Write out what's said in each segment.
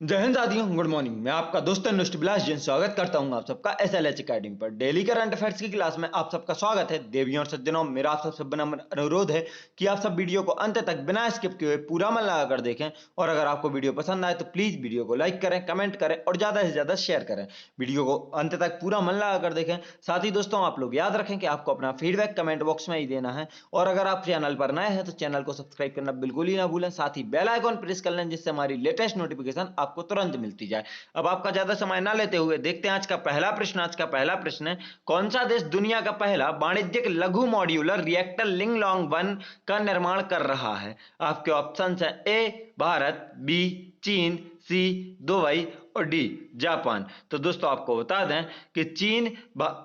जय हिंद साथियों, good morning. मैं आपका दोस्त बिलास जैन स्वागत करता हूं आप सबका एसएलएच एकेडमी पर। डेली करंट अफेयर्स की क्लास में आप सबका स्वागत है। देवियों और सज्जनों, मेरा आप सबसे विनम्र अनुरोध है कि आप सब वीडियो को अंत तक बिना स्किप किए पूरा मन लगाकर देखें। और अगर आपको वीडियो पसंद आए तो प्लीज वीडियो को लाइक करें, कमेंट करें और ज्यादा से ज्यादा शेयर करें। वीडियो को अंत तक पूरा मन लगाकर देखें। साथ ही दोस्तों, आप लोग याद रखें कि आपको अपना फीडबैक कमेंट बॉक्स में ही देना है। और अगर आप चैनल पर नए हैं तो चैनल को सब्सक्राइब करना बिल्कुल ही ना भूलें। साथ ही बेल आइकॉन प्रेस कर लें, जिससे हमारी लेटेस्ट नोटिफिकेशन आपको तुरंत मिलती जाए। अब आपका ज्यादा समय ना लेते हुए देखते हैं आज का पहला प्रश्न। आज का पहला प्रश्न है, कौन सा देश दुनिया का पहला वाणिज्यिक लघु मॉड्यूलर रिएक्टर लिंगलोंग 1 का निर्माण कर रहा है? आपके ऑप्शन है ए भारत, बी चीन, सी दुबई और डी जापान। तो दोस्तों, आपको बता दें कि चीन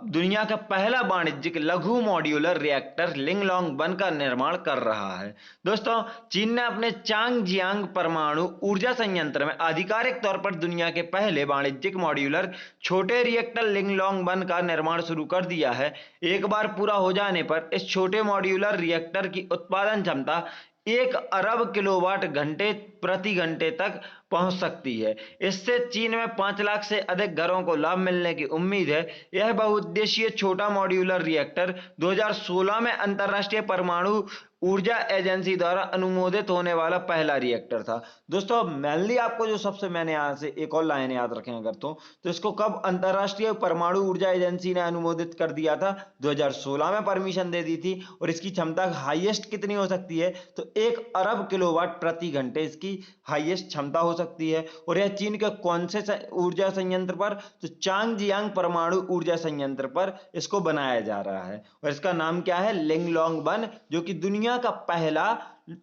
दुनिया का पहला वाणिज्यिक लघु मॉड्यूलर रिएक्टर लिंगलोंग 1 का निर्माण कर रहा है। दोस्तों, चीन ने अपने चांगजियांग परमाणु ऊर्जा संयंत्र में आधिकारिक तौर पर दुनिया के पहले वाणिज्यिक मॉड्यूलर छोटे रिएक्टर लिंगलोंग 1 का निर्माण शुरू कर दिया है। एक बार पूरा हो जाने पर इस छोटे मॉड्यूलर रिएक्टर की उत्पादन क्षमता 1 अरब किलोवाट घंटे प्रति घंटे तक पहुंच सकती है। इससे चीन में 5 लाख से अधिक घरों को लाभ मिलने की उम्मीद है। यह बहुउद्देशीय छोटा मॉड्यूलर रिएक्टर 2016 में अंतरराष्ट्रीय परमाणु ऊर्जा एजेंसी द्वारा अनुमोदित होने वाला पहला रिएक्टर था। दोस्तों, मेनली आपको जो सबसे मैंने यहाँ से एक और लाइन याद रखें अगर तो इसको कब अंतरराष्ट्रीय परमाणु ऊर्जा एजेंसी ने अनुमोदित कर दिया था? 2016 में परमिशन दे दी थी। और इसकी क्षमता हाईएस्ट कितनी हो सकती है? तो 1 अरब किलोवाट प्रति घंटे इसकी हाईएस्ट क्षमता हो सकती है। और यह चीन के कौन से ऊर्जा संयंत्र पर? तो चांगजियांग परमाणु ऊर्जा संयंत्र पर इसको बनाया जा रहा है। और इसका नाम क्या है? लिंगलोंग 1, जो कि दुनिया का पहला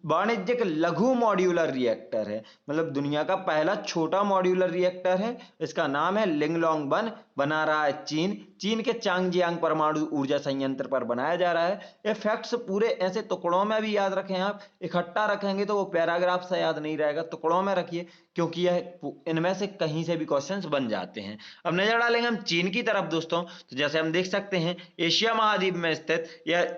वाणिज्यिक लघु मॉड्यूलर रिएक्टर है। मतलब दुनिया का पहला छोटा मॉड्यूलर रिएक्टर है। इसका नाम है लिंगलोंग 1। बना रहा है चीन के चांगजियांग परमाणु ऊर्जा संयंत्र पर बनाया जा रहा है। ये फैक्ट्स पूरे ऐसे टुकड़ों में भी याद रखें। आप इकट्ठा रखेंगे तो वो पैराग्राफ से याद नहीं रहेगा, टुकड़ों में रखिए, क्योंकि यह इनमें से कहीं से भी क्वेश्चंस बन जाते हैं। अब नजर डालेंगे हम चीन की तरफ दोस्तों। तो जैसे हम देख सकते हैं, एशिया महाद्वीप में स्थित यह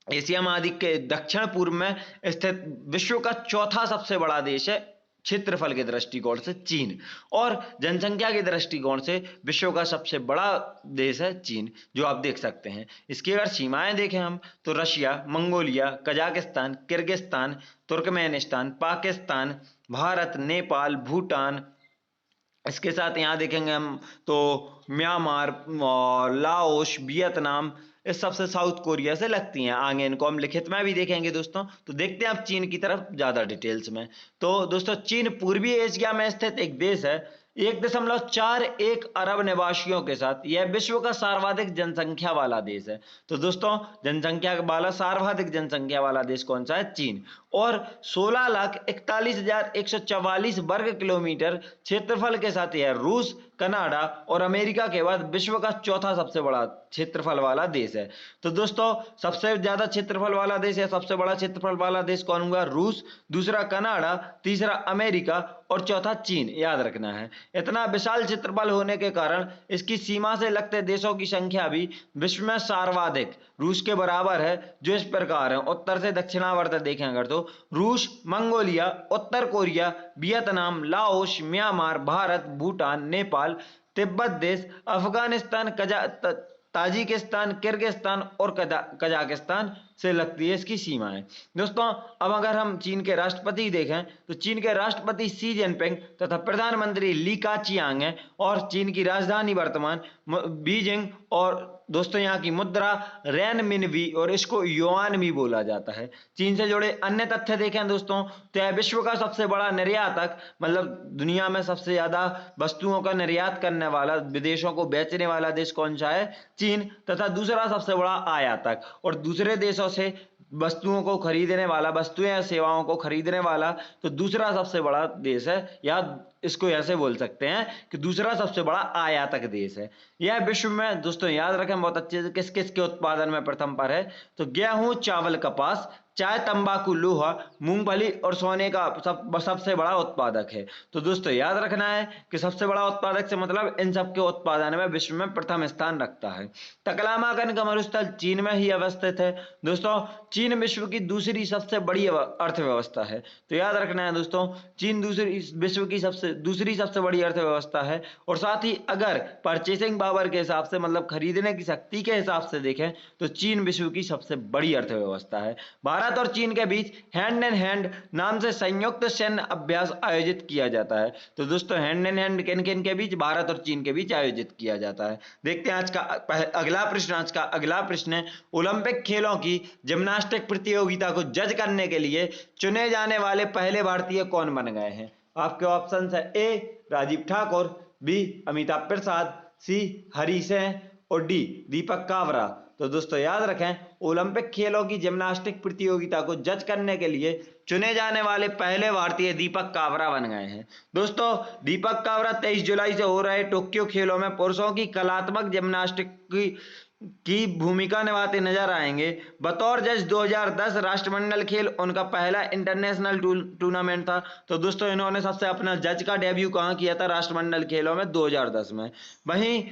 एशिया महाद्वीप के दक्षिण पूर्व में स्थित विश्व का चौथा सबसे बड़ा देश है क्षेत्रफल के दृष्टिकोण से चीन। और जनसंख्या के दृष्टिकोण से विश्व का सबसे बड़ा देश है चीन, जो आप देख सकते हैं। इसकी अगर सीमाएं देखें हम तो Russia, Mongolia, Kazakhstan, Kyrgyzstan, Turkmenistan, Pakistan, Bharat, Nepal, Bhutan. इसके साथ यहाँ देखेंगे हम तो म्यांमार और लाओस, वियतनाम, इस सबसे साउथ कोरिया से लगती हैं। आगे इनको हम लिखित में भी देखेंगे दोस्तों। तो देखते हैं आप चीन की तरफ ज्यादा डिटेल्स में। तो दोस्तों, चीन पूर्वी एशिया में स्थित एक देश है। 1.41 अरब निवासियों के साथ यह विश्व का सर्वाधिक जनसंख्या वाला देश है। तो दोस्तों, जनसंख्या वाला सर्वाधिक जनसंख्या वाला देश कौन सा है? चीन। और 16,41,144 वर्ग किलोमीटर क्षेत्रफल के साथ यह रूस, कनाडा और अमेरिका के बाद विश्व का चौथा सबसे बड़ा क्षेत्रफल वाला देश है। तो दोस्तों, सबसे ज्यादा क्षेत्रफल वाला देश या सबसे बड़ा क्षेत्रफल वाला देश कौन हुआ? रूस, दूसरा कनाडा, तीसरा अमेरिका और चौथा चीन। याद रखना है। इतना विशाल क्षेत्रफल होने के कारण इसकी सीमा से लगते देशों की संख्या भी विश्व में सर्वाधिक रूस के बराबर है, जो इस प्रकार है। उत्तर से दक्षिणावर्त देखें अगर तो रूस, मंगोलिया, उत्तर Korea, Vietnam, Laos, Myanmar, Bharat, Bhutan, Nepal, Tibet देश, अफगानिस्तान, ताजिकिस्तान, किर्गिस्तान और कजाकिस्तान से लगती है इसकी सीमाएं। दोस्तों, अब अगर हम चीन के राष्ट्रपति देखें तो चीन के राष्ट्रपति शी जिनपिंग तथा प्रधानमंत्री ली का-चियांग हैं। और चीन की राजधानी वर्तमान बीजिंग। और दोस्तों, यहाँ की मुद्रा रेनमिनवी और इसको युआन भी बोला जाता है। चीन से जुड़े अन्य तथ्य देखें दोस्तों तो यह विश्व का सबसे बड़ा निर्यातक, मतलब दुनिया में सबसे ज्यादा वस्तुओं का निर्यात करने वाला, विदेशों को बेचने वाला देश कौन सा है? चीन। तथा दूसरा सबसे बड़ा आयातक और दूसरे देशों से वस्तुओं को खरीदने वाला, वस्तुएं या सेवाओं को खरीदने वाला तो दूसरा सबसे बड़ा देश है। या इसको ऐसे बोल सकते हैं कि दूसरा सबसे बड़ा आयातक देश है। यह विश्व में दोस्तों याद रखें बहुत अच्छे से किस किस के उत्पादन में प्रथम पर है? तो गेहूं, चावल, कपास, चाय, तंबाकू, लोहा, मूंगफली और सोने का सबसे बड़ा उत्पादक है। तो दोस्तों याद रखना है कि सबसे बड़ा उत्पादक से मतलब इन सब के उत्पादन में विश्व में प्रथम स्थान रखता है। तकलामाकन का मरुस्थल चीन में ही अवस्थित है। दोस्तों चीन विश्व की दूसरी सबसे बड़ी अर्थव्यवस्था है। तो याद रखना है दोस्तों, चीन विश्व की दूसरी सबसे बड़ी अर्थव्यवस्था है। और साथ ही अगर परचेसिंग पावर के हिसाब से मतलब खरीदने की शक्ति के हिसाब से देखें तो चीन विश्व की सबसे बड़ी अर्थव्यवस्था है। भारत और चीन के बीच हैंड इन हैंड नाम से संयुक्त सैन्य अभ्यास आयोजित किया जाता है। तो दोस्तों हैंड इन हैंड किन किन के बीच? भारत और चीन के बीच आयोजित किया जाता है। देखते हैं आज का अगला प्रश्न है, ओलंपिक खेलों की जिम्नास्टिक प्रतियोगिता को जज करने के लिए चुने जाने वाले पहले भारतीय कौन बन गए हैं? आपके ऑप्शन है ए राजीव ठाकुर, बी अमिताभ प्रसाद, सी हरी सिंह और डी दीपक कावरा। तो दोस्तों याद रखें, ओलंपिक खेलों की जिम्नास्टिक प्रतियोगिता को जज करने के लिए चुने जाने वाले पहले भारतीय दीपक कावरा बन गए हैं। दोस्तों दीपक कावरा 23 जुलाई से हो रहे टोक्यो खेलों में पुरुषों की कलात्मक जिम्नास्टिक की भूमिका निभाते नजर आएंगे। बतौर जज 2010 राष्ट्रमंडल खेल उनका पहला इंटरनेशनल टूर्नामेंट था। तो दोस्तों इन्होंने सबसे अपना जज का डेब्यू कहाँ किया था? राष्ट्रमंडल खेलों में 2010 में। वहीं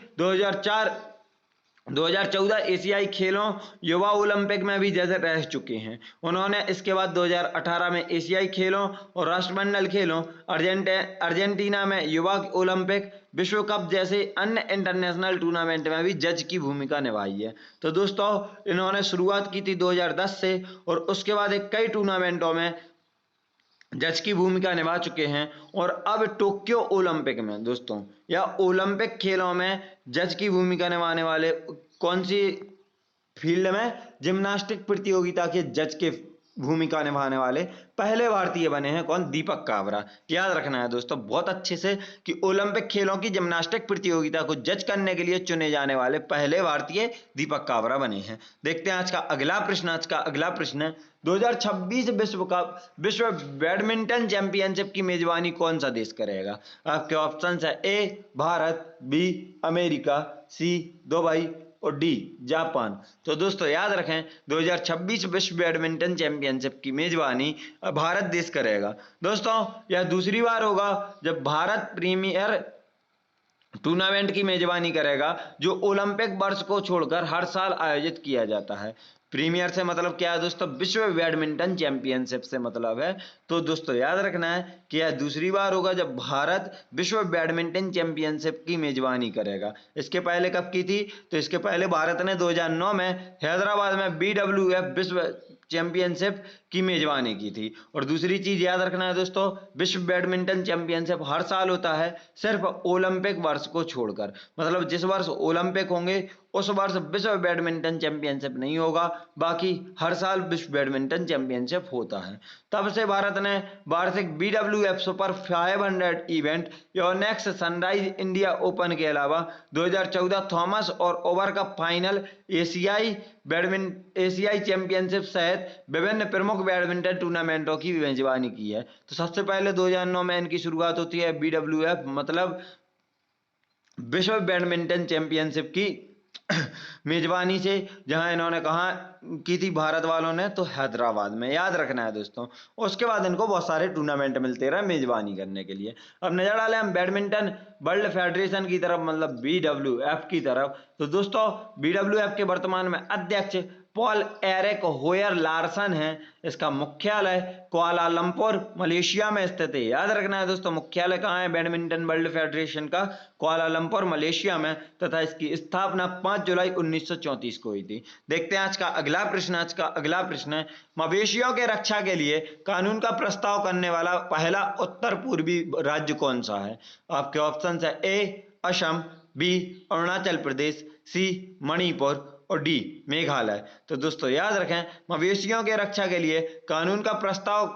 2014 एशियाई खेलों युवा ओलंपिक में भी जज रह चुके हैं। उन्होंने इसके बाद 2018 में एशियाई खेलों और राष्ट्रमंडल खेलों, अर्जेंटीना में युवा ओलंपिक, विश्व कप जैसे अन्य इंटरनेशनल टूर्नामेंट में भी जज की भूमिका निभाई है। तो दोस्तों इन्होंने शुरुआत की थी 2010 से और उसके बाद कई टूर्नामेंटों में जज की भूमिका निभा चुके हैं। और अब टोक्यो ओलंपिक में दोस्तों या ओलंपिक खेलों में जज की भूमिका निभाने वाले कौन सी फील्ड में? जिम्नास्टिक प्रतियोगिता के जज के भूमिका निभाने वाले पहले भारतीय बने हैं। कौन? दीपक कावरा। याद रखना है दोस्तों बहुत अच्छे से कि ओलंपिक खेलों की जिम्नास्टिक प्रतियोगिता को जज करने के लिए चुने जाने वाले पहले भारतीय दीपक कावरा बने हैं। देखते हैं आज का अगला प्रश्न है, 2026 विश्व बैडमिंटन चैंपियनशिप की मेजबानी कौन सा देश करेगा? आपके ऑप्शन है ए भारत, बी अमेरिका, सी दुबई और डी जापान। तो दोस्तों याद रखें 2026 विश्व बैडमिंटन चैंपियनशिप की मेजबानी भारत देश करेगा। दोस्तों यह दूसरी बार होगा जब भारत प्रीमियर टूर्नामेंट की मेजबानी करेगा जो ओलंपिक वर्ष को छोड़कर हर साल आयोजित किया जाता है। प्रीमियर से मतलब क्या है दोस्तों? विश्व बैडमिंटन चैंपियनशिप से मतलब है। तो दोस्तों याद रखना है कि यह दूसरी बार होगा जब भारत विश्व बैडमिंटन चैंपियनशिप की मेजबानी करेगा। इसके पहले कब की थी? तो इसके पहले भारत ने 2009 में हैदराबाद में BWF विश्व चैंपियनशिप की मेजबानी की थी। और दूसरी चीज याद रखना है दोस्तों, विश्व बैडमिंटन चैंपियनशिप हर साल होता है सिर्फ ओलंपिक वर्ष को छोड़कर। मतलब जिस वर्ष ओलंपिक होंगे उस वर्ष विश्व बैडमिंटन चैंपियनशिप नहीं होगा, बाकी हर साल विश्व बैडमिंटन चैंपियनशिप होता है। तब से भारत ने वार्षिक BWF super 500 event, Yonex, sunrise India open के अलावा 2014 थॉमस और ओवर कप फाइनल, एशियाई चैंपियनशिप सहित विभिन्न प्रमुख बैडमिंटन टूर्नामेंटों की मेजबानी की है। तो सबसे पहले 2009 में इनकी शुरुआत होती है BWF मतलब विश्व बैडमिंटन चैंपियनशिप की मेजबानी से, जहां इन्होंने कहा की थी भारत वालों ने? तो हैदराबाद में। याद रखना है दोस्तों। उसके बाद इनको बहुत सारे टूर्नामेंट मिलते रहे मेजबानी करने के लिए। अब नजर डालें हम बैडमिंटन वर्ल्ड फेडरेशन की तरफ मतलब BWF की तरफ। तो दोस्तों BWF के वर्तमान में अध्यक्ष पॉल एरिक होयर लार्सन है। इसका मुख्यालय कुआलालंपुर मलेशिया में स्थित है। याद रखना है दोस्तों मुख्यालय कहाँ है बैडमिंटन वर्ल्ड फेडरेशन का? कुआलालंपुर मलेशिया में, तथा इसकी स्थापना 5 जुलाई 1934 को हुई थी। देखते हैं आज का अगला प्रश्न है, मवेशियों के रक्षा के लिए कानून का प्रस्ताव करने वाला पहला उत्तर पूर्वी राज्य कौन सा है? आपके ऑप्शन है ए असम, बी अरुणाचल प्रदेश, सी मणिपुर और डी मेघालय। तो दोस्तों याद रखें मवेशियों के रक्षा के लिए कानून का प्रस्ताव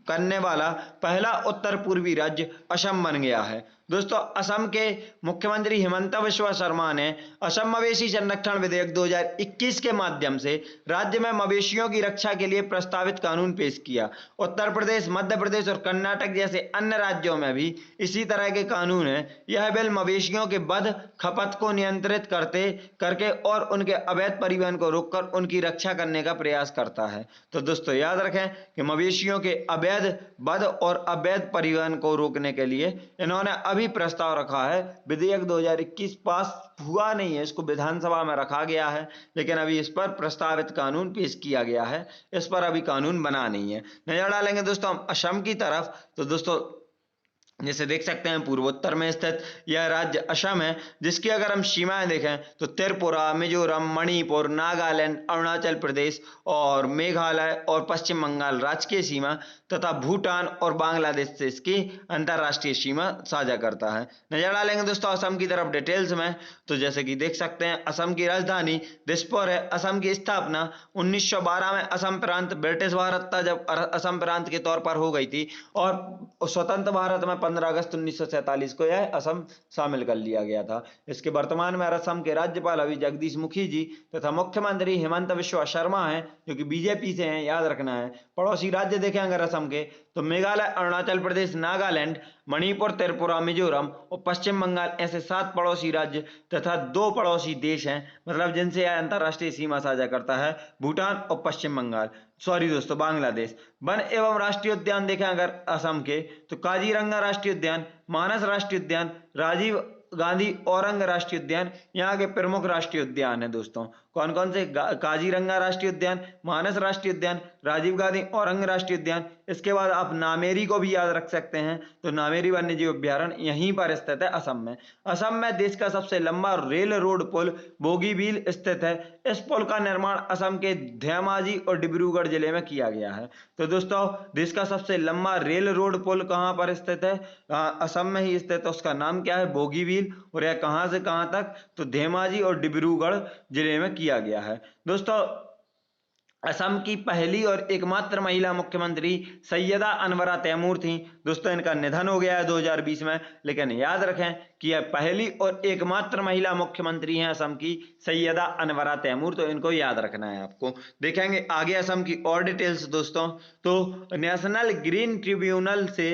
करने वाला पहला उत्तर पूर्वी राज्य असम बन गया है। दोस्तों असम के मुख्यमंत्री हिमंता बिस्वा शर्मा ने असम मवेशी संरक्षण विधेयक 2021 के माध्यम से राज्य में मवेशियों की रक्षा के लिए प्रस्तावित कानून पेश किया। उत्तर प्रदेश, मध्य प्रदेश और कर्नाटक जैसे अन्य राज्यों में भी इसी तरह के कानून हैं। यह बिल मवेशियों के वध, खपत को नियंत्रित करके और उनके अवैध परिवहन को रोककर उनकी रक्षा करने का प्रयास करता है। तो दोस्तों याद रखें कि मवेशियों के अवैध वध और अवैध परिवहन को रोकने के लिए इन्होंने अभी प्रस्ताव रखा है। विधेयक 2021 पास हुआ नहीं है, इसको विधानसभा में रखा गया है, लेकिन अभी इस पर प्रस्तावित कानून पेश किया गया है। इस पर अभी कानून बना नहीं है। नजर डालेंगे दोस्तों हम असम की तरफ, तो दोस्तों जैसे देख सकते हैं पूर्वोत्तर में स्थित यह राज्य असम है, जिसकी अगर हम सीमाएं देखें तो त्रिपुरा, मिजोरम, मणिपुर, नागालैंड, अरुणाचल प्रदेश और मेघालय और पश्चिम बंगाल राज्य की सीमा तथा भूटान और बांग्लादेश से इसकी अंतरराष्ट्रीय सीमा साझा करता है। नजर डालेंगे दोस्तों असम की तरफ डिटेल्स में, तो जैसे कि देख सकते हैं असम की राजधानी दिसपुर है। असम की स्थापना 1912 में असम प्रांत ब्रिटिश भारत था, जब असम प्रांत के तौर पर हो गई थी, और स्वतंत्र भारत में 15 अगस्त 1947 को यह असम शामिल कर लिया गया था। इसके वर्तमान में असम के राज्यपाल अभी जगदीश मुखी जी तथा मुख्यमंत्री हिमंता बिस्वा शर्मा हैं, जो कि बीजेपी से हैं, याद रखना है। पड़ोसी राज्य देखें अगर असम के, तो मेघालय, अरुणाचल प्रदेश, नागालैंड, मणिपुर, त्रिपुरा, मिजोरम और पश्चिम बंगाल, ऐसे 7 पड़ोसी राज्य तथा 2 पड़ोसी देश हैं, मतलब जिनसे यह अंतरराष्ट्रीय सीमा साझा करता है, भूटान और पश्चिम बंगाल, सॉरी दोस्तों बांग्लादेश। वन एवं राष्ट्रीय उद्यान देखें अगर असम के, तो काजीरंगा राष्ट्रीय उद्यान, मानस राष्ट्रीय उद्यान, राजीव गांधी औरंग राष्ट्रीय उद्यान यहाँ के प्रमुख राष्ट्रीय उद्यान है। दोस्तों कौन कौन से? काजीरंगा राष्ट्रीय उद्यान, मानस राष्ट्रीय उद्यान, राजीव गांधी औरंग राष्ट्रीय उद्यान। इसके बाद आप नामेरी को भी याद रख सकते हैं, तो नामेरी वन्यजीव अभ्यारण्य यहीं पर स्थित है असम में। असम में देश का सबसे लंबा रेल रोड पुल बोगीबील स्थित है। इस पुल का निर्माण असम के धेमाजी और डिब्रूगढ़ जिले में किया गया है। तो दोस्तों देश का सबसे लंबा रेल रोड पुल कहां पर स्थित है? असम में ही स्थित है। उसका नाम क्या है? बोगीबील। और यह कहां से कहां तक? तो धेमाजी और डिब्रूगढ़ जिले में किया गया है। दोस्तों असम की पहली और एकमात्र महिला मुख्यमंत्री सैयदा अनवरा तैमूर थी। दोस्तों इनका निधन हो गया है 2020 में, लेकिन याद रखें कि यह पहली और एकमात्र महिला मुख्यमंत्री हैं असम की, सैयदा अनवरा तैमूर। तो इनको याद रखना है आपको। देखेंगे आगे असम की और डिटेल्स दोस्तों, तो नेशनल ग्रीन ट्रिब्यूनल से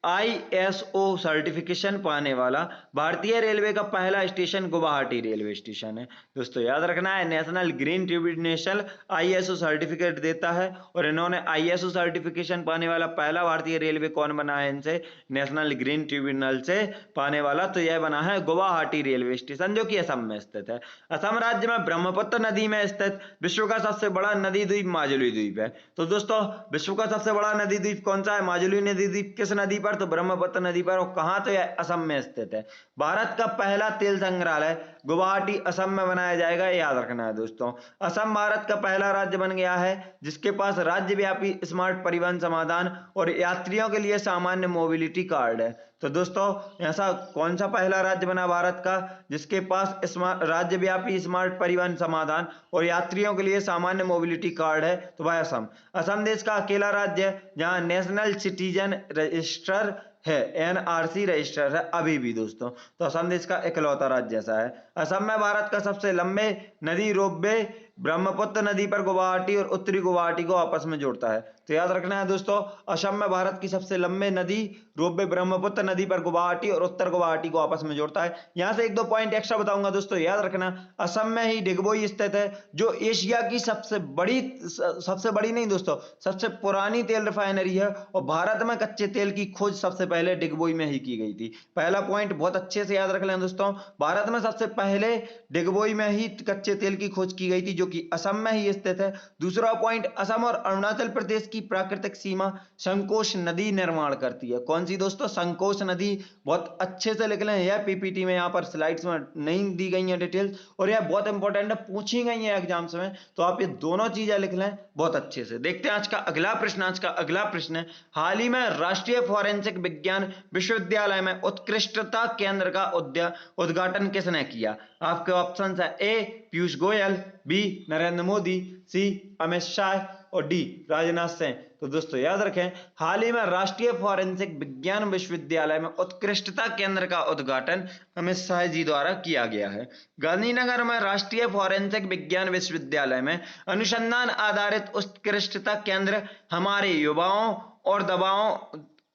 ISO सर्टिफिकेशन पाने वाला भारतीय रेलवे का पहला स्टेशन गुवाहाटी रेलवे स्टेशन है। दोस्तों याद रखना है national green tribunal ISO certificate देता है, और इन्होंने ISO सर्टिफिकेशन पाने वाला पहला भारतीय रेलवे कौन बना है इनसे? नेशनल ग्रीन ट्रिब्यूनल से पाने वाला, तो यह बना है गुवाहाटी रेलवे स्टेशन, जो कि असम में स्थित है। असम राज्य में ब्रह्मपुत्र नदी में स्थित विश्व का सबसे बड़ा नदी द्वीप माजुली द्वीप है। तो दोस्तों विश्व का सबसे बड़ा नदी द्वीप कौन सा है? माजुली नदी द्वीप। किस नदी पर? तो ब्रह्मपुत्र नदी पर। और कहां? तो यह असम में स्थित है। भारत का पहला तेल संग्रहालय गुवाहाटी असम में बनाया जाएगा, याद रखना है दोस्तों। असम भारत का पहला राज्य बन गया है जिसके पास राज्यव्यापी स्मार्ट परिवहन समाधान और यात्रियों के लिए सामान्य मोबिलिटी कार्ड है। तो दोस्तों ऐसा कौन सा पहला राज्य बना भारत का जिसके पास राज्यव्यापी स्मार्ट परिवहन समाधान और यात्रियों के लिए सामान्य मोबिलिटी कार्ड है? तो वह असम। असम देश का अकेला राज्य है जहां नेशनल सिटीजन रजिस्टर है, NRC रजिस्टर है अभी भी दोस्तों। तो असम देश का इकलौता राज्य ऐसा है। असम में भारत का सबसे लंबे नदी रोपवे ब्रह्मपुत्र नदी पर गुवाहाटी और उत्तरी गुवाहाटी को आपस में जोड़ता है। तो याद रखना है दोस्तों असम में भारत की सबसे लंबे नदी रोपवे ब्रह्मपुत्र नदी पर गुवाहाटी और उत्तर गुवाहाटी को आपस में जोड़ता है। यहां से 1-2 पॉइंट एक्स्ट्रा बताऊंगा दोस्तों, याद रखना। असम में ही डिगबोई स्थित है, जो एशिया की सबसे बड़ी नहीं दोस्तों, सबसे पुरानी तेल रिफाइनरी है, और भारत में कच्चे तेल की खोज सबसे पहले डिगबोई में ही की गई थी। पहला पॉइंट बहुत अच्छे से याद रख लें दोस्तों, भारत में सबसे पहले डिगबोई में ही कच्चे तेल की खोज की गई थी, जो कि असम में ही स्थित है। दूसरा पॉइंट, असम और अरुणाचल प्रदेश की प्राकृतिक सीमा संकोश नदी निर्माण करती है। कौन सी दोस्तों? संकोश नदी। बहुत अच्छे से लिख लें, यह PPT में यहाँ पर स्लाइड्स में नहीं दी गई है डिटेल्स, और यह बहुत इंपॉर्टेंट है, पूछी गई है एग्जाम्स में, तो आप ये दोनों चीजें लिख लें बहुत अच्छे से। देखते हैं आज का अगला प्रश्न। आज का अगला प्रश्न है, हाल ही में राष्ट्रीय फोरेंसिक विज्ञान विश्वविद्यालय में उत्कृष्टता केंद्र का उद्घाटन किसने किया? आपके ऑप्शन है A Piyush Goyal, B Narendra Modi, C Amit Shah और D राजनाथ सिंह। तो दोस्तों याद रखें, हाल ही में राष्ट्रीय फॉरेंसिक विज्ञान विश्वविद्यालय में उत्कृष्टता केंद्र का उद्घाटन अमित शाह जी द्वारा किया गया है। गांधीनगर में राष्ट्रीय फॉरेंसिक विज्ञान विश्वविद्यालय में अनुसंधान आधारित उत्कृष्टता केंद्र हमारे युवाओं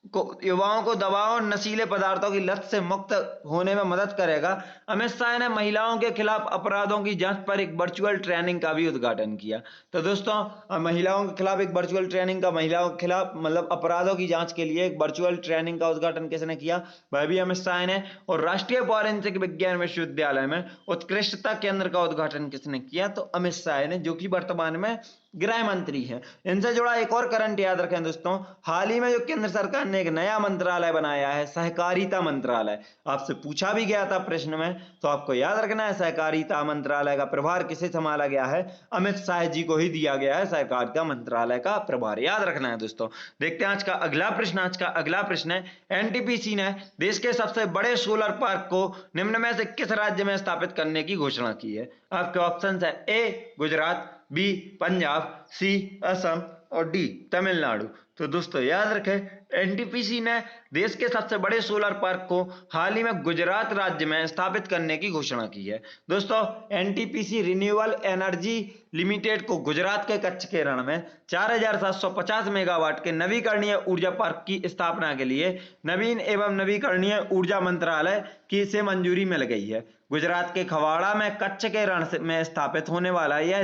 को दवाओं और नशीले पदार्थों की लत से मुक्त होने में मदद करेगा। अमित शाह ने महिलाओं के खिलाफ अपराधों की जांच पर एक वर्चुअल ट्रेनिंग का भी उद्घाटन किया। तो दोस्तों महिलाओं के खिलाफ एक वर्चुअल ट्रेनिंग का, महिलाओं के खिलाफ मतलब अपराधों की जांच के लिए एक वर्चुअल ट्रेनिंग का उद्घाटन किसने किया? वह भी अमित शाह ने। और राष्ट्रीय फॉरेंसिक विज्ञान विश्वविद्यालय में उत्कृष्टता केंद्र का उद्घाटन किसने किया? तो अमित शाह ने, जो कि वर्तमान में गृह मंत्री है। इनसे जुड़ा एक और करंट याद रखें दोस्तों, हाल ही में जो केंद्र सरकार ने एक नया मंत्रालय बनाया है, सहकारिता मंत्रालय, आपसे पूछा भी गया था प्रश्न में, तो आपको याद रखना है सहकारिता मंत्रालय का प्रभार किसे संभाला गया है? अमित शाह जी को ही दिया गया है सहकारिता मंत्रालय का प्रभार, याद रखना है दोस्तों। देखते हैं आज का अगला प्रश्न। आज का अगला प्रश्न है, एनटीपीसी ने देश के सबसे बड़े सोलर पार्क को निम्न में से किस राज्य में स्थापित करने की घोषणा की है? आपके ऑप्शन है ए गुजरात, बी पंजाब, सी असम और डी तमिलनाडु। तो दोस्तों याद रखें, एनटीपीसी ने देश के सबसे बड़े सोलर पार्क को हाल ही में गुजरात राज्य में स्थापित करने की घोषणा की है। दोस्तों एनटीपीसी रिन्यूएबल एनर्जी लिमिटेड को गुजरात के कच्छ के रण में 4750 मेगावाट के नवीकरणीय ऊर्जा पार्क की स्थापना के लिए नवीन एवं नवीकरणीय ऊर्जा मंत्रालय की से मंजूरी मिल गई है। गुजरात के खवाड़ा में कच्छ के रण में स्थापित होने वाला यह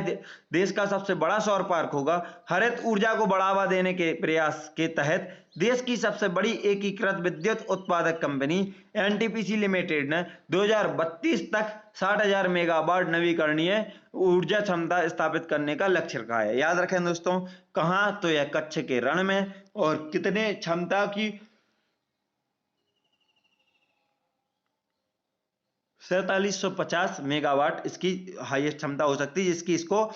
देश का सबसे बड़ा सौर पार्क होगा। हरित ऊर्जा को बढ़ावा देने के प्रयास के तहत देश की सबसे बड़ी एकीकृत विद्युत उत्पादक कंपनी एनटीपीसी लिमिटेड ने 2032 तक 60,000 मेगावाट नवीकरणीय ऊर्जा क्षमता स्थापित करने का लक्ष्य रखा है। याद रखें दोस्तों, कहां? तो यह कच्छ के रण में। और कितने क्षमता की? 4750 मेगावाट इसकी हाईएस्ट क्षमता हो सकती है, जिसकी इसको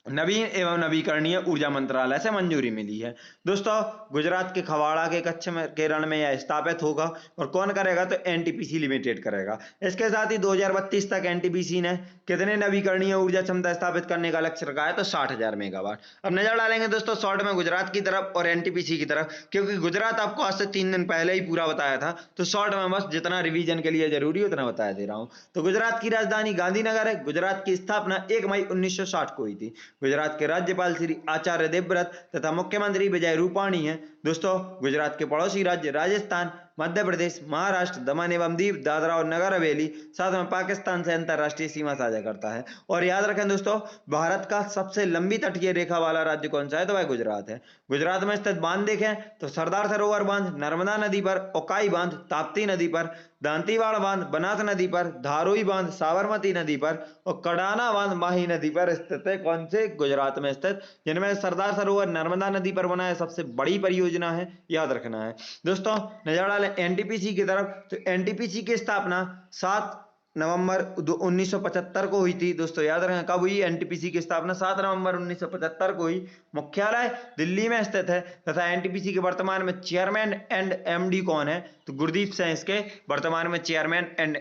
नवीन एवं नवीकरणीय ऊर्जा मंत्रालय से मंजूरी मिली है। दोस्तों गुजरात के खवाड़ा के कच्छ में के रण में यह स्थापित होगा। और कौन करेगा? तो एनटीपीसी लिमिटेड करेगा। इसके साथ ही 2032 तक एनटीपीसी ने कितने नवीकरणीय ऊर्जा क्षमता स्थापित करने का लक्ष्य रखा है? तो 60,000 मेगावाट। अब नजर डालेंगे दोस्तों शॉर्ट में गुजरात की तरफ और एनटीपीसी की तरफ, क्योंकि गुजरात आपको आज से 3 दिन पहले ही पूरा बताया था, तो शॉर्ट में बस जितना रिवीजन के लिए जरूरी उतना बताया दे रहा हूं। तो गुजरात की राजधानी गांधीनगर है। गुजरात की स्थापना 1 मई 1960 को हुई थी। गुजरात के राज्यपाल श्री आचार्य देवव्रत तथा मुख्यमंत्री विजय रूपाणी हैं। दोस्तों गुजरात के पड़ोसी राज्य राजस्थान, मध्य प्रदेश, महाराष्ट्र, दमन एवं दीव, दादरा और नगर हवेली साथ में पाकिस्तान से अंतरराष्ट्रीय सीमा साझा करता है। और याद रखें दोस्तों, भारत का सबसे लंबी तटीय रेखा वाला राज्य कौन सा है? तो वह गुजरात है। गुजरात में स्थित बांध देखें तो सरदार सरोवर बांध नर्मदा नदी पर, ओकाई बांध ताप्ती नदी पर, दांतीवाड़ बांध बनास नदी पर, धारोई बांध साबरमती नदी पर और कडाना बांध माही नदी पर स्थित है। कौन से? गुजरात में स्थित। जिनमें सरदार सरोवर नर्मदा नदी पर बना है, सबसे बड़ी परियोजना है, याद रखना है। दोस्तों नजर डालें एनटीपीसी की तरफ, तो एनटीपीसी की स्थापना 7 नवंबर 1975 को हुई थी। दोस्तों याद रखें कब हुई? एनटीपीसी की स्थापना 7 नवंबर 1975 को हुई। मुख्यालय दिल्ली में स्थित है तथा एनटीपीसी के वर्तमान में चेयरमैन एंड एमडी कौन है? तो गुरदीप सिंह इसके वर्तमान में चेयरमैन एंड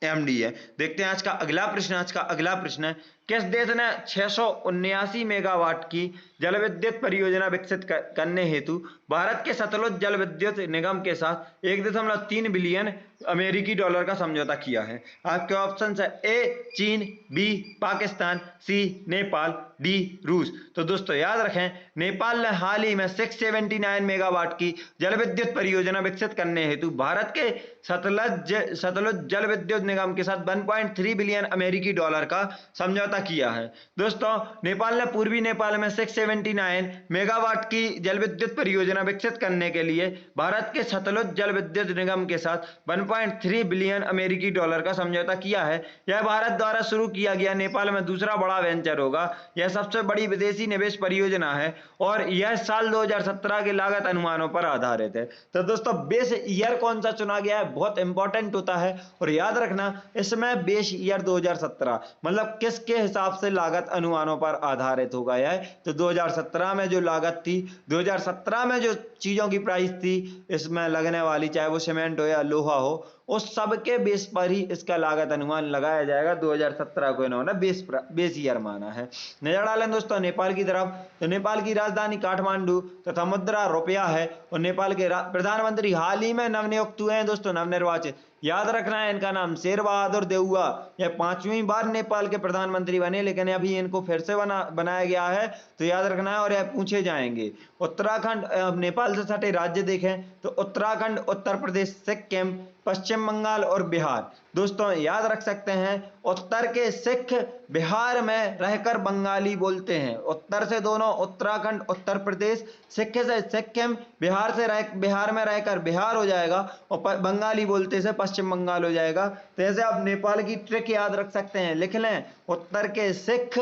एमडी है। देखते हैं आज का अगला प्रश्न। आज का अगला प्रश्न है, किस देश ने 679 मेगावाट की जल विद्युत परियोजना विकसित करने हेतु भारत के सतलुज जल विद्युत निगम के साथ 1.3 बिलियन अमेरिकी डॉलर का समझौता किया है? आपके ऑप्शन है ए चीन, बी पाकिस्तान, सी नेपाल, डी रूस। तो दोस्तों याद रखें, नेपाल ने हाल ही में 679 मेगावाट की जल विद्युत परियोजना विकसित करने हेतु भारत के सतलुज जल विद्युत निगम के साथ 1.3 बिलियन अमेरिकी डॉलर का समझौता किया है। दोस्तों नेपाल ने पूर्वी नेपाल में 679 मेगावाट की जल विद्युत परियोजना विकसित करने के लिए भारत के सतलुज जल विद्युत निगम के साथ 1.3 बिलियन अमेरिकी डॉलर का समझौता किया है। यह भारत द्वारा शुरू किया गया नेपाल में दूसरा बड़ा वेंचर होगा। यह सबसे बड़ी विदेशी निवेश परियोजना है और यह साल 2017 के लागत अनुमानों पर आधारित है। तो दोस्तों बेस ईयर कौन सा चुना गया है, बहुत इंपॉर्टेंट होता है। और याद रखना इसमें बेस ईयर 2017 मतलब किसके हिसाब से लागत अनुमानों पर आधारित होगा। है तो 2017 में जो लागत थी, 2017 में जो चीजों की प्राइस थी इसमें लगने वाली, चाहे वो सीमेंट हो या लोहा हो, उस सब के बेस पर ही इसका लागत अनुमान लगाया जाएगा। 2017 को इन्होंने बेस ईयर माना है। नजर डालें दोस्तों नेपाल की तरफ, तो नेपाल की राजधानी काठमांडू तथा मुद्रा रुपया है और नेपाल के प्रधानमंत्री हाल ही में नवनियुक्त हुए हैं दोस्तों, नवनिर्वाचित। याद रखना है इनका नाम शेर बहादुर देउवा। यह 5वीं बार नेपाल के प्रधानमंत्री बने, लेकिन अभी इनको फिर से बनाया गया है, तो याद रखना है और यह पूछे जाएंगे। उत्तराखंड, नेपाल से सटे राज्य देखें तो उत्तराखंड, उत्तर प्रदेश, सिक्किम, पश्चिम बंगाल और बिहार। दोस्तों याद रख सकते हैं, उत्तर के सिख बिहार में रहकर बंगाली बोलते हैं। उत्तर से दोनों उत्तराखंड, उत्तर प्रदेश, सिख से सिक्किम, बिहार में रहकर बिहार हो जाएगा और बंगाली बोलते से पश्चिम बंगाल हो जाएगा। तो ऐसे आप नेपाल की ट्रिक याद रख सकते हैं, लिख लें, उत्तर के सिख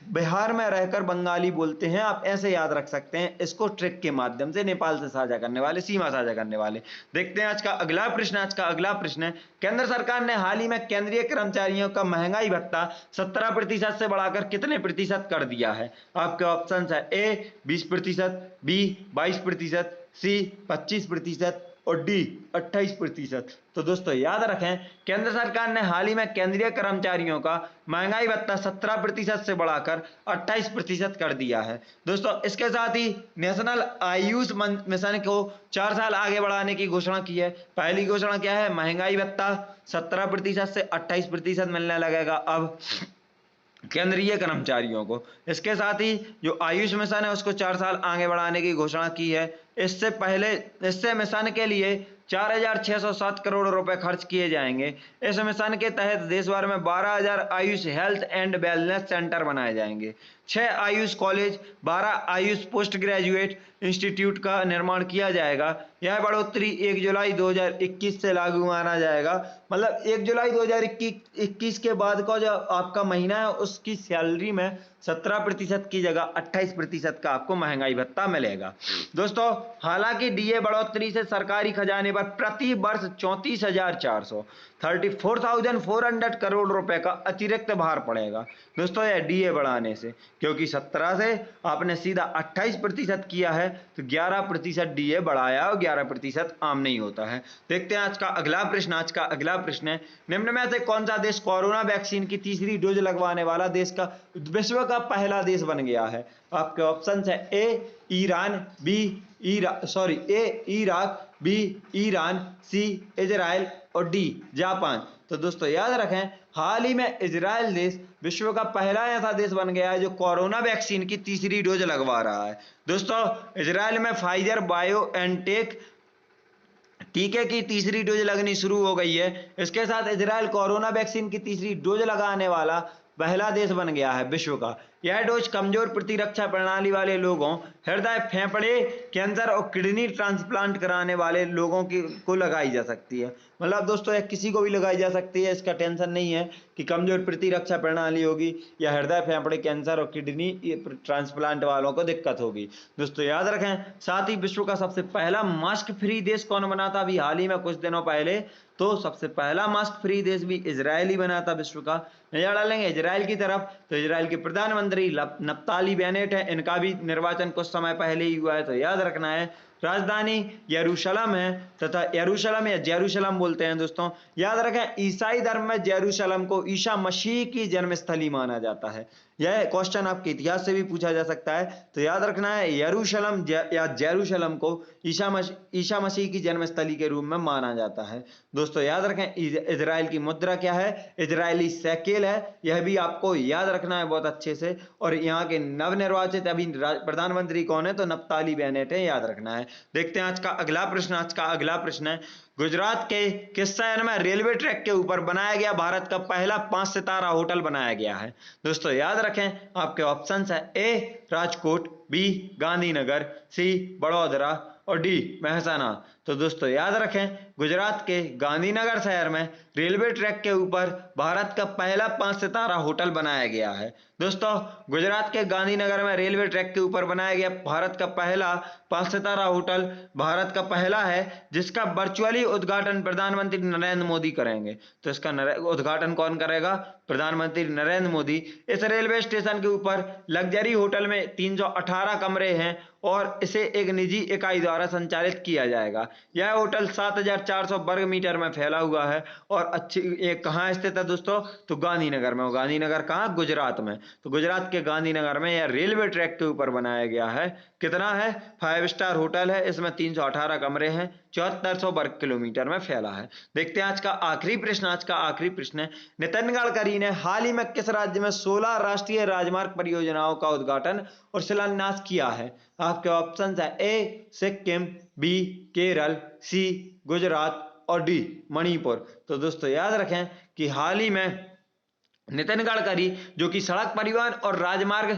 बिहार में रहकर बंगाली बोलते हैं, आप ऐसे याद रख सकते हैं इसको ट्रिक के माध्यम से, नेपाल से साझा करने वाले, सीमा साझा करने वाले। देखते हैं आज का अगला प्रश्न। आज का अगला प्रश्न है, केंद्र सरकार ने हाल ही में केंद्रीय कर्मचारियों का महंगाई भत्ता 17% से बढ़ाकर कितने प्रतिशत कर दिया है? आपके ऑप्शन है ए 20%, बी 22%, सी 25% और डी 28%। तो दोस्तों याद रखें, केंद्र सरकार ने हाल ही में केंद्रीय कर्मचारियों का महंगाई भत्ता 17% से बढ़ाकर 28% कर दिया है। दोस्तों इसके साथ ही नेशनल आयुष मिशन को 4 साल आगे बढ़ाने की घोषणा की है। पहली घोषणा क्या है? महंगाई भत्ता 17% से 28% मिलने लगेगा अब केंद्रीय कर्मचारियों को। इसके साथ ही जो आयुष मिशन है उसको 4 साल आगे बढ़ाने की घोषणा की है। इससे मिशन के लिए 4,607 करोड़ रुपए खर्च किए जाएंगे। इस मिशन के तहत देश भर में 12,000 Ayush health and wellness centre बनाए जाएंगे, 6 Ayush college, 12 Ayush post graduate institute का निर्माण किया जाएगा। यह बढ़ोतरी 1 जुलाई 2021 से लागू माना जाएगा। मतलब 1 जुलाई 2021 के बाद का जो आपका महीना है उसकी सैलरी में 17% की जगह 28% का आपको महंगाई भत्ता मिलेगा। दोस्तों हालांकि डीए बढ़ोतरी से सरकारी खजाने पर प्रति वर्ष 34,400 करोड़ रुपए का अतिरिक्त भार पड़ेगा। दोस्तों यह डीए बढ़ाने से, क्योंकि 17 से आपने सीधा 28% किया है, तो 11% डीए बढ़ाया और 11% आम नहीं होता है। देखते हैं आज का अगला प्रश्न। आज का अगला प्रश्न है, निम्न में से कौन सा देश कोरोना वैक्सीन की तीसरी डोज लगवाने वाला विश्व का पहला देश बन गया है? आपके ऑप्शन है A Iran, A Iraq, B Iran, C Israel और डी जापान। तो दोस्तों याद रखें, हाल ही में इजराइल देश विश्व का पहला ऐसा देश बन गया है जो कोरोना वैक्सीन की तीसरी डोज लगवा रहा है। दोस्तों इजराइल में फाइजर बायोएनटेक टीके की तीसरी डोज लगनी शुरू हो गई है। इसके साथ इजराइल कोरोना वैक्सीन की तीसरी डोज लगाने वाला पहला देश बन गया है विश्व का। यह डोज कमजोर प्रतिरक्षा प्रणाली वाले लोगों, हृदय, फेफड़े कैंसर और किडनी ट्रांसप्लांट कराने वाले लोगों को लगाई जा सकती है। मतलब दोस्तों यह किसी को भी लगाई जा सकती है, इसका टेंशन नहीं है कि कमजोर प्रतिरक्षा प्रणाली होगी या हृदय, फेफड़े कैंसर और किडनी ट्रांसप्लांट वालों को दिक्कत होगी। दोस्तों याद रखें, साथ ही विश्व का सबसे पहला मास्क फ्री देश कौन बना था अभी हाल ही में कुछ दिनों पहले? तो सबसे पहला मास्क फ्री देश भी इजराइल ही बना था विश्व का। नजर डालेंगे इजराइल की तरफ, तो इजराइल के प्रधानमंत्री नप्ताली बेनेट है, इनका भी निर्वाचन कुछ समय पहले ही हुआ है। तो याद रखना है राजधानी यरूशलेम है, तथा यरूशलेम या जेरूशलम बोलते हैं दोस्तों। याद रखें ईसाई धर्म में जेरूशलम को ईसा मसीह की जन्मस्थली माना जाता है। यह क्वेश्चन आपके इतिहास से भी पूछा जा सकता है। तो याद रखना है यरूशलेम या जेरूशलम को ईसा मसीह की जन्मस्थली के रूप में माना जाता है। दोस्तों याद रखें इजराइल की मुद्रा क्या है? इजरायली शेकेल है। यह भी आपको याद रखना है बहुत अच्छे से। और यहाँ के नवनिर्वाचित अभी प्रधानमंत्री कौन है? तो नप्ताली बेनेट है, याद रखना है। देखते हैं आज का अगला प्रश्न। आज का अगला प्रश्न है, गुजरात के किस शहर में रेलवे ट्रैक के ऊपर बनाया गया भारत का पहला 5 सितारा होटल बनाया गया है? दोस्तों याद रखें, आपके ऑप्शंस है ए राजकोट, बी गांधीनगर, सी बड़ौदरा और डी मेहसाना। तो दोस्तों याद रखें, गुजरात के गांधीनगर शहर में रेलवे ट्रैक के ऊपर भारत का पहला 5 सितारा होटल बनाया गया है। दोस्तों गुजरात के गांधीनगर में रेलवे ट्रैक के ऊपर बनाया गया भारत का पहला 5 सितारा होटल भारत का पहला है, जिसका वर्चुअली उद्घाटन प्रधानमंत्री नरेंद्र मोदी करेंगे। तो इसका उद्घाटन कौन करेगा? प्रधानमंत्री नरेंद्र मोदी। इस रेलवे स्टेशन के ऊपर लग्जरी होटल में 318 कमरे हैं और इसे एक निजी इकाई द्वारा संचालित किया जाएगा। यह होटल 7400 वर्ग मीटर में फैला हुआ है और ये कहाँ स्थित है दोस्तों? तो गांधीनगर में। गांधीनगर कहाँ? गुजरात में। तो गुजरात के गांधीनगर में यह रेलवे ट्रैक के ऊपर बनाया गया है। कितना है? 5 स्टार होटल है, इसमें 318 कमरे हैं, 7400 वर्ग किलोमीटर में फैला है। देखते हैं आज का आखिरी प्रश्न। आज का आखिरी प्रश्न है, नितिन गडकरी ने हाल ही में किस राज्य में 16 राष्ट्रीय राजमार्ग परियोजनाओं का उद्घाटन और शिलान्यास किया है? आपके ऑप्शन है ए सिक्किम, बी केरल, सी गुजरात और डी मणिपुर। तो दोस्तों याद रखें कि हाल ही में नितिन गडकरी, जो कि सड़क परिवहन और राजमार्ग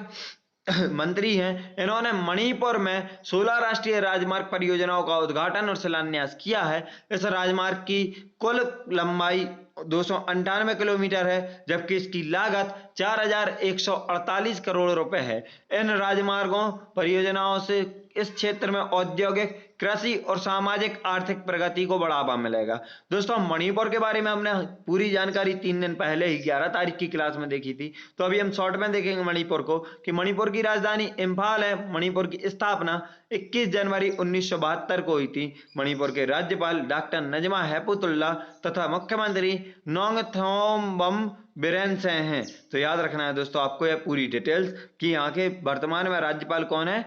मंत्री हैं, इन्होंने मणिपुर में 16 राष्ट्रीय राजमार्ग परियोजनाओं का उद्घाटन और शिलान्यास किया है। इस राजमार्ग की कुल लंबाई 298 किलोमीटर है, जबकि इसकी लागत 4148 करोड़ रुपए है। इन राजमार्गों परियोजनाओं से इस क्षेत्र में औद्योगिक, कृषि और सामाजिक आर्थिक प्रगति को बढ़ावा मिलेगा। दोस्तों मणिपुर के बारे में हमने पूरी जानकारी 3 दिन पहले ही 11 तारीख की क्लास में देखी थी, तो अभी हम शॉर्ट में देखेंगे मणिपुर को, कि मणिपुर की राजधानी इम्फाल है। मणिपुर की स्थापना 21 जनवरी 1972 को हुई थी। मणिपुर के राज्यपाल डॉक्टर नजमा हेपतुल्ला तथा मुख्यमंत्री नोंगथोम्बम बिरेन से हैं। तो याद रखना है दोस्तों आपको यह पूरी डिटेल्स, कि यहाँ के वर्तमान में राज्यपाल कौन है?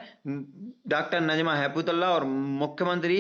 डॉक्टर नजमा हेपतुल्ला, और मुख्यमंत्री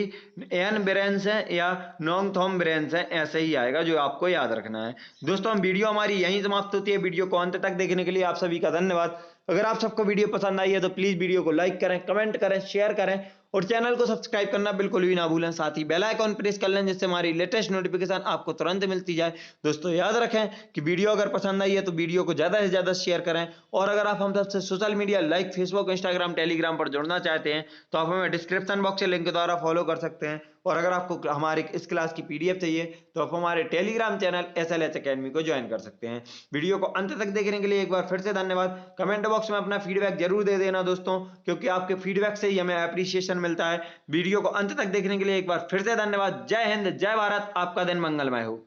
एन बिरेन से या नोंगथोम बिरेन से, ऐसे ही आएगा, जो आपको याद रखना है। दोस्तों वीडियो हमारी यहीं समाप्त होती है। वीडियो को अंत तक देखने के लिए आप सभी का धन्यवाद। अगर आप सबको वीडियो पसंद आई है तो प्लीज वीडियो को लाइक करें, कमेंट करें, शेयर करें और चैनल को सब्सक्राइब करना बिल्कुल भी ना भूलें। साथ ही बेल आइकॉन प्रेस कर लें, जिससे हमारी लेटेस्ट नोटिफिकेशन आपको तुरंत मिलती जाए। दोस्तों याद रखें कि वीडियो अगर पसंद आई है तो वीडियो को ज्यादा से ज्यादा शेयर करें, और अगर आप हम सबसे social media like Facebook, Instagram, Telegram पर जुड़ना चाहते हैं तो आप हमें डिस्क्रिप्शन बॉक्स से लिंक के द्वारा फॉलो कर सकते हैं। और अगर आपको हमारे इस क्लास की पीडीएफ चाहिए तो आप हमारे टेलीग्राम चैनल SLH अकेडमी को ज्वाइन कर सकते हैं। वीडियो को अंत तक देखने के लिए एक बार फिर से धन्यवाद। कमेंट बॉक्स में अपना फीडबैक जरूर दे देना दोस्तों, क्योंकि आपके फीडबैक से ही हमें अप्रिसिएशन मिलता है। वीडियो को अंत तक देखने के लिए एक बार फिर से धन्यवाद। जय हिंद, जय भारत, आपका दिन मंगलमय हो।